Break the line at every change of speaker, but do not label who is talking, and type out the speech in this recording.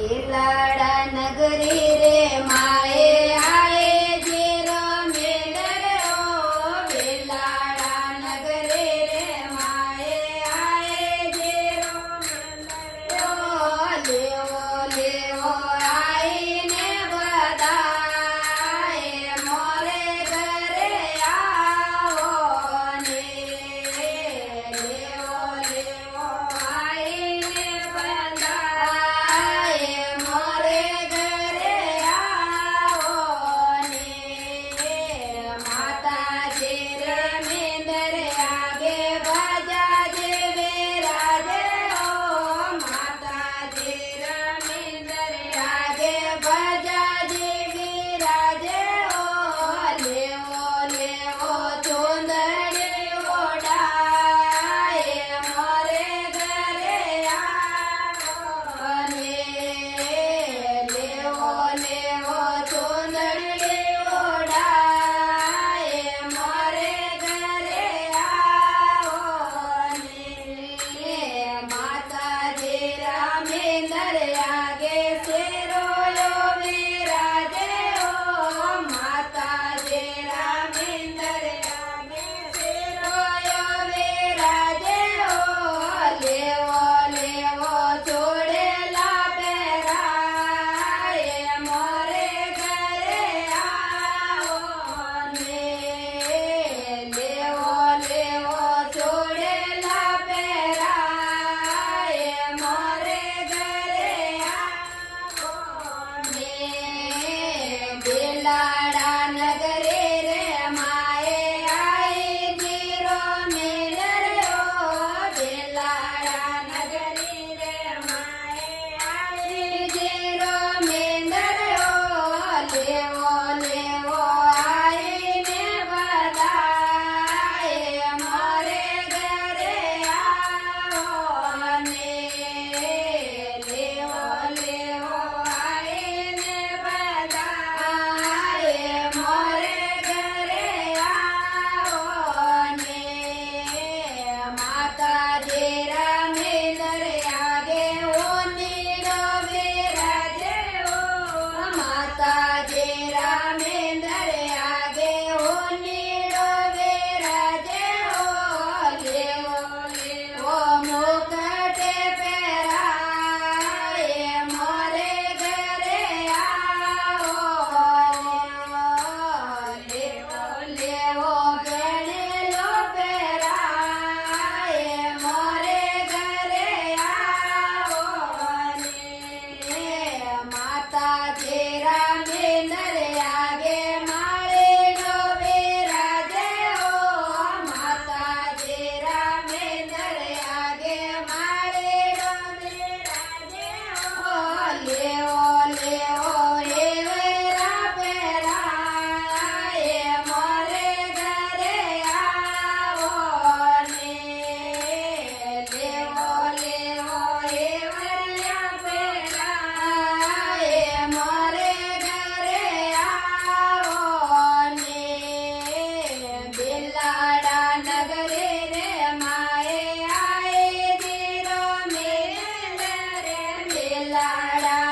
બેલાડા નગરી રે માએ આએ જીરો મેદર ઓ બેલાડા નગરી રે માએ આએ જીરો મેદર ઓ લેવો લેવો આઈને બધાએ મોરે ઘરે આવો ને લેવો લેવો આઈને બધાએ મોરે ઘરે આવો ને માતાજી રે મેંદર આગે બાજા જેવે રાજે ઓ માતાજી રે મેંદર આગે બાજા જેવી રાજે ઓ લેવો લેવો ચુંદડી ઓઢાએ મોરે ઘરે આવો ને લેવો લેવો ચુંદડી ઓઢાએ મોરે ઘરે આવો ને માતાજી રામેન્દ્ર આગે શેરોયો વિરાજે ઓ માતાજી રામેન્દ્ર આગે શેરોયો વિરાજે ઓ લેવો લેવો ચોડેલા પહેરાય મોરે ઘરે આવો ને લેવો લેવો ચોડેલા પહેરાય મોરે ઘરે આવો ને બેલાડા નગરે રે માએ આઈ જીરો મેદર ઓ બેલાડા નગરી રે માએ આઈ જીરો મેદર ઓ લેવો લેવો આઈને બધાએ મોરે ઘરે આવો ને લેવો લેવો આઈને બધાએ મોરે ઘરે આવો ને માતાજી રામેન્દ્ર આગે ઓનીરો વિરાજે ઓ માતાજી રામેન્દ્ર આગે ઓનીરો વિરાજે ઓ લેવો લેવો મુકટે પહેરાય મોરે ઘરે આવો લેવો લેવો ગણેલો પહેરાય મોરે ઘરે આવો ને માતાજી રામેન્દ્ર આગે માળેલો વિરાજે ઓ માતાજી રામેન્દ્ર આગે માળેલો વિરાજે ઓ લેવો લેવો એવેરા પહેરાય મોરે ઘરે આવો ને લેવો લેવો એવરિયા પહેરાય મોરે ઘરે આવો ને બેલાડા નગરે રે માએ આએ જીરો મેદર રે બેલાડા